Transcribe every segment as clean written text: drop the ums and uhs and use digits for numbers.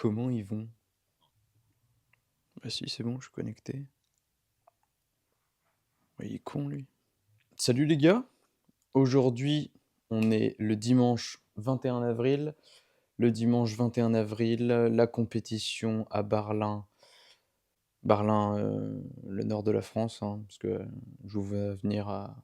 Comment ils vont? Bah si, c'est bon, je suis connecté. Ouais, il est con, lui. Salut les gars! Aujourd'hui, on est le dimanche 21 avril. Le dimanche 21 avril, la compétition à Berlin. Berlin, le nord de la France, hein, parce que je vais venir à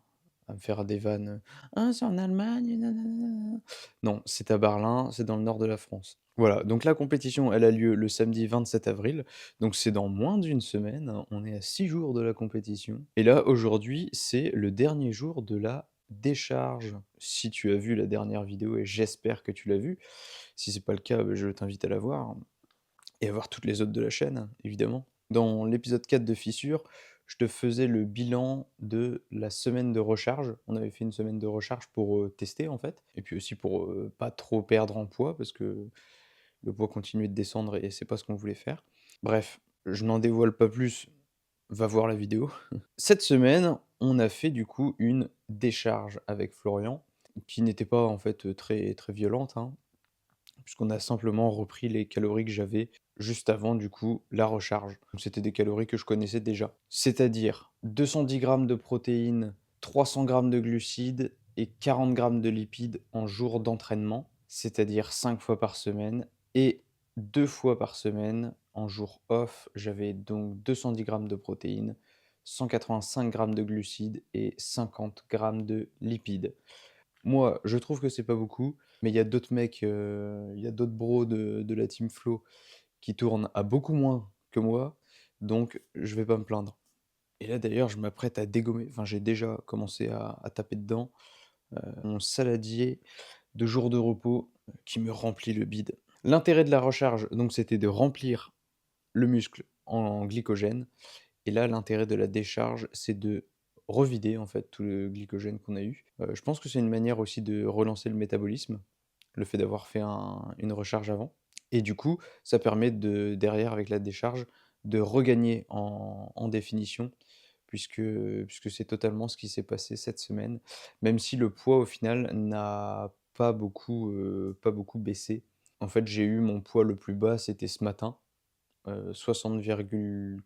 me faire des vannes. Ah, c'est en Allemagne, nanana. Non, c'est à Berlin, c'est dans le nord de la France. Voilà, donc la compétition, elle a lieu le samedi 27 avril, donc c'est dans moins d'une semaine, hein, on est à 6 jours de la compétition. Et là, aujourd'hui, c'est le dernier jour de la décharge. Si tu as vu la dernière vidéo, et j'espère que tu l'as vue, si c'est pas le cas, bah, je t'invite à la voir, et à voir toutes les autres de la chaîne, évidemment. Dans l'épisode 4 de Fissure, je te faisais le bilan de la semaine de recharge. On avait fait une semaine de recharge pour tester en fait, et puis aussi pour pas trop perdre en poids, parce que le poids continuait de descendre et c'est pas ce qu'on voulait faire. Bref, je n'en dévoile pas plus, va voir la vidéo. Cette semaine, on a fait du coup une décharge avec Florian, qui n'était pas en fait très, très violente, hein, puisqu'on a simplement repris les calories que j'avais juste avant du coup la recharge. Donc c'était des calories que je connaissais déjà. C'est-à-dire 210 grammes de protéines, 300 grammes de glucides et 40 grammes de lipides en jour d'entraînement, c'est-à-dire 5 fois par semaine, et 2 fois par semaine en jour off, j'avais donc 210 grammes de protéines, 185 grammes de glucides et 50 grammes de lipides. Moi, je trouve que c'est pas beaucoup, mais il y a d'autres mecs, il y a d'autres bros de la team Flow qui tournent à beaucoup moins que moi, donc je vais pas me plaindre. Et là d'ailleurs, je m'apprête à dégommer, enfin j'ai déjà commencé à taper dedans, mon saladier de jours de repos qui me remplit le bide. L'intérêt de la recharge, donc c'était de remplir le muscle en glycogène, et là l'intérêt de la décharge, c'est de revider en fait tout le glycogène qu'on a eu. Je pense que c'est une manière aussi de relancer le métabolisme, le fait d'avoir fait une recharge avant, et du coup, ça permet derrière avec la décharge, de regagner en définition puisque c'est totalement ce qui s'est passé cette semaine, même si le poids au final n'a pas beaucoup baissé. En fait, j'ai eu mon poids le plus bas, c'était ce matin, 60,4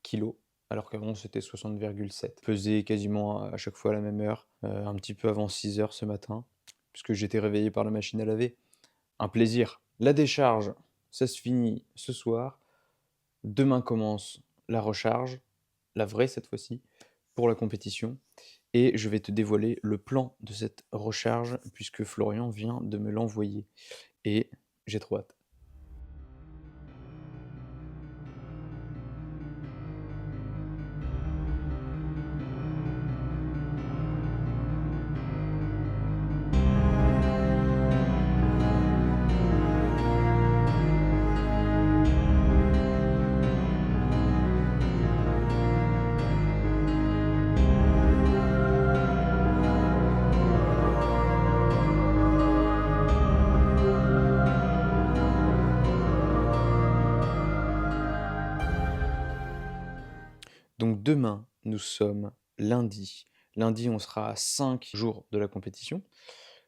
kilos, alors qu'avant c'était 60,7. Pesé quasiment à chaque fois à la même heure, un petit peu avant 6 heures ce matin, puisque j'étais réveillé par la machine à laver. Un plaisir. La décharge, ça se finit ce soir. Demain commence la recharge, la vraie cette fois-ci, pour la compétition. Et je vais te dévoiler le plan de cette recharge, puisque Florian vient de me l'envoyer. Et j'ai trop hâte. Donc demain, nous sommes lundi. Lundi, on sera à 5 jours de la compétition.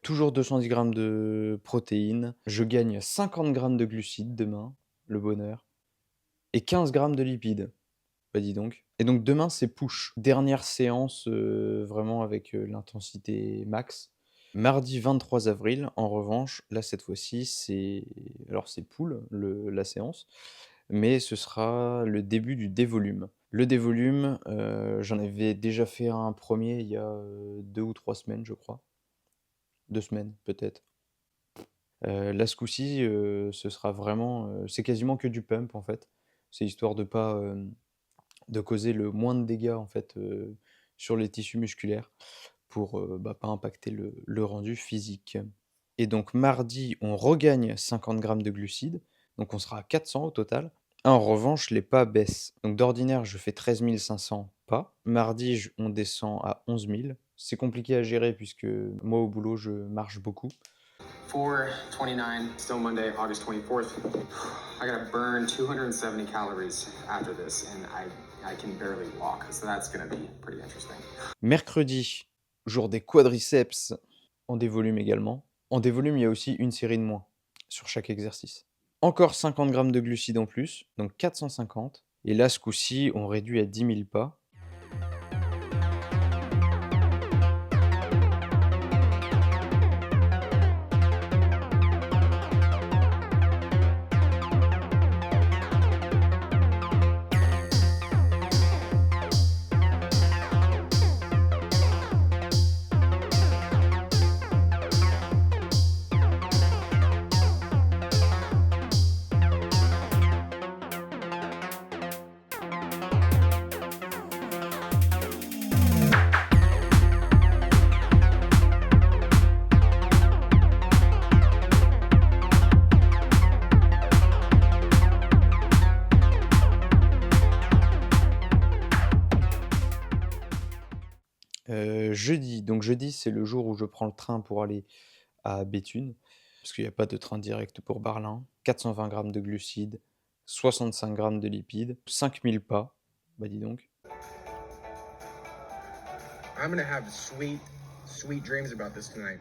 Toujours 210 grammes de protéines. Je gagne 50 grammes de glucides demain, le bonheur. Et 15 grammes de lipides. Bah dis donc. Et donc demain, c'est push. Dernière séance, vraiment avec l'intensité max. Mardi 23 avril, en revanche, là cette fois-ci, c'est pull la séance, mais ce sera le début du dévolume. Le dévolume, j'en avais déjà fait un premier il y a 2 ou 3 semaines, je crois. 2 semaines peut-être. Là ce coup-ci, ce sera vraiment, c'est quasiment que du pump en fait. C'est histoire de pas, de causer le moins de dégâts en fait, sur les tissus musculaires pour, bah, pas impacter le rendu physique. Et donc mardi, on regagne 50 grammes de glucides, donc on sera à 400 au total. En revanche, les pas baissent. Donc d'ordinaire, je fais 13 500 pas. Mardi, on descend à 11 000. C'est compliqué à gérer puisque moi au boulot, je marche beaucoup. 4:29, still Monday, August 24th. I gotta burn 270 calories after this, and I can barely walk, so that's gonna be pretty interesting. Mercredi, jour des quadriceps, en dévolume également. En dévolume, il y a aussi une série de moins sur chaque exercice. Encore 50 grammes de glucides en plus, donc 450. Et là, ce coup-ci, on réduit à 10 000 pas. Jeudi, donc jeudi, c'est le jour où je prends le train pour aller à Béthune, parce qu'il n'y a pas de train direct pour Berlin. 420 grammes de glucides, 65 grammes de lipides, 5000 pas, bah dis donc. I'm gonna have sweet dreams about this tonight.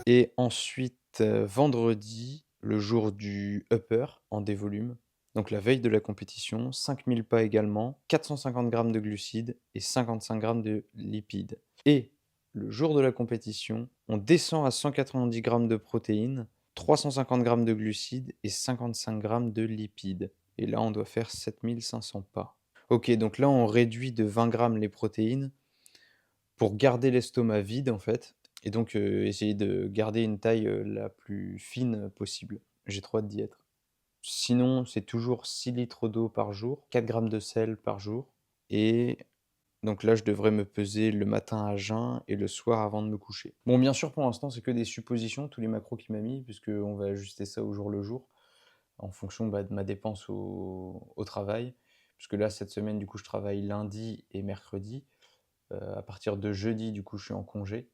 Et ensuite, vendredi, le jour du upper en dévolume, donc la veille de la compétition, 5000 pas également, 450 grammes de glucides et 55 grammes de lipides. Et le jour de la compétition, on descend à 190 grammes de protéines, 350 grammes de glucides et 55 grammes de lipides. Et là, on doit faire 7500 pas. Ok, donc là, on réduit de 20 grammes les protéines pour garder l'estomac vide, en fait, et donc essayer de garder une taille la plus fine possible. J'ai trop hâte d'y être. Sinon, c'est toujours 6 litres d'eau par jour, 4 grammes de sel par jour, et donc là, je devrais me peser le matin à jeun et le soir avant de me coucher. Bon, bien sûr, pour l'instant, c'est que des suppositions, tous les macros qu'il m'a mis, puisqu'on va ajuster ça au jour le jour, en fonction de ma dépense au travail. Puisque là, cette semaine, du coup, je travaille lundi et mercredi. À partir de jeudi, du coup, je suis en congé.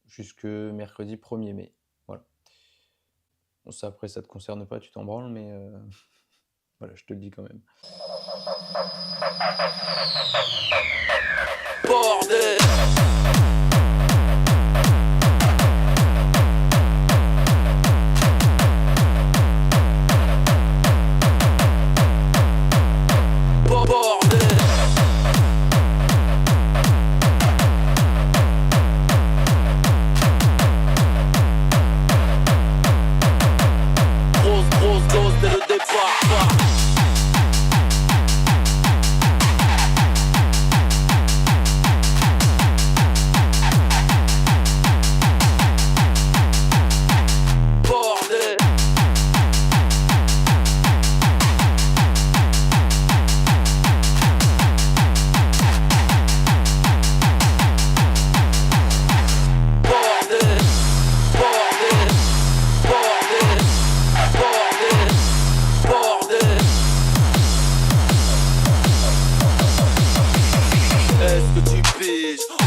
Jusque mercredi 1er mai. Voilà. Bon, ça, après, ça te concerne pas, tu t'en branles, mais voilà, je te le dis quand même. Bordel. Grosse dose dès le départ. Bordel. Bordel. Bordel. Bordel. Bordel. Bordel. Est-ce que tu piges? Bordel.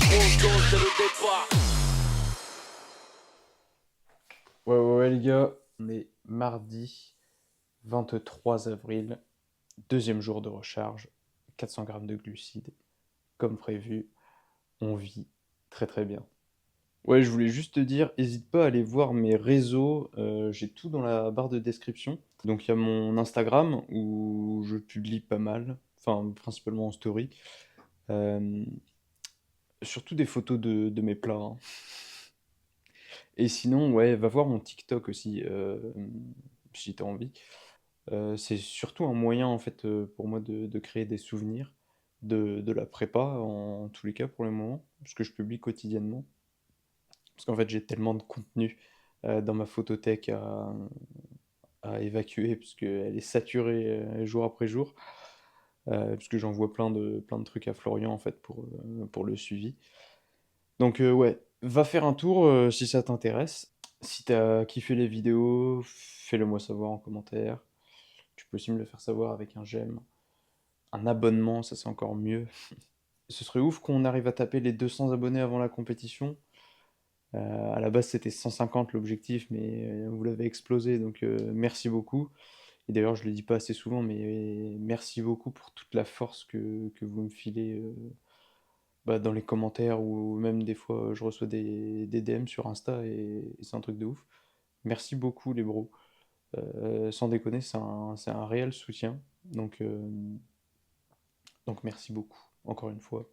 Grosse dose dès le départ. Ouais, les gars, on est mardi 23 avril, deuxième jour de recharge, 400 grammes de glucides, comme prévu, on vit très très bien. Ouais, je voulais juste te dire, n'hésite pas à aller voir mes réseaux, j'ai tout dans la barre de description. Donc il y a mon Instagram où je publie pas mal, enfin principalement en story. Euh, Surtout des photos de mes plats, hein. Et sinon, ouais, va voir mon TikTok aussi, si t'as envie. C'est surtout un moyen, en fait, pour moi de créer des souvenirs de la prépa, en tous les cas pour le moment, parce que je publie quotidiennement. Parce qu'en fait, j'ai tellement de contenu dans ma photothèque à évacuer, parce qu'elle est saturée jour après jour, parce que j'envoie plein de trucs à Florian en fait pour le suivi. Donc ouais, va faire un tour si ça t'intéresse. Si t'as kiffé les vidéos, fais-le moi savoir en commentaire. Tu peux aussi me le faire savoir avec un j'aime. Un abonnement, ça c'est encore mieux. Ce serait ouf qu'on arrive à taper les 200 abonnés avant la compétition. À la base, c'était 150 l'objectif, mais vous l'avez explosé, donc merci beaucoup. Et d'ailleurs, je le dis pas assez souvent, mais merci beaucoup pour toute la force que vous me filez dans les commentaires ou même des fois, je reçois des DM sur Insta et c'est un truc de ouf. Merci beaucoup, les bros. Sans déconner, c'est un réel soutien. Donc merci beaucoup, encore une fois.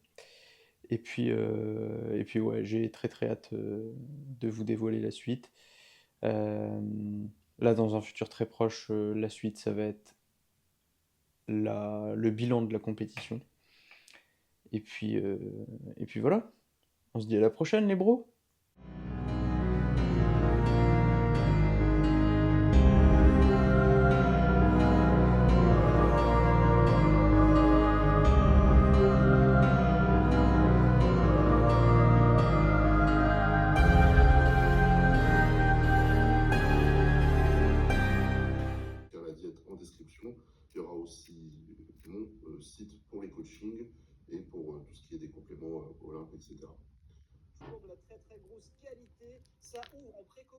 Et puis ouais, j'ai très très hâte de vous dévoiler la suite. Euh, Là, dans un futur très proche, la suite, ça va être le bilan de la compétition. Et puis, euh, et puis voilà, on se dit à la prochaine les bros. La diète en description. Il y aura aussi mon site pour les coachings et pour tout ce qui est des compléments olympiques, etc. De la très très grosse qualité, ça ouvre en préco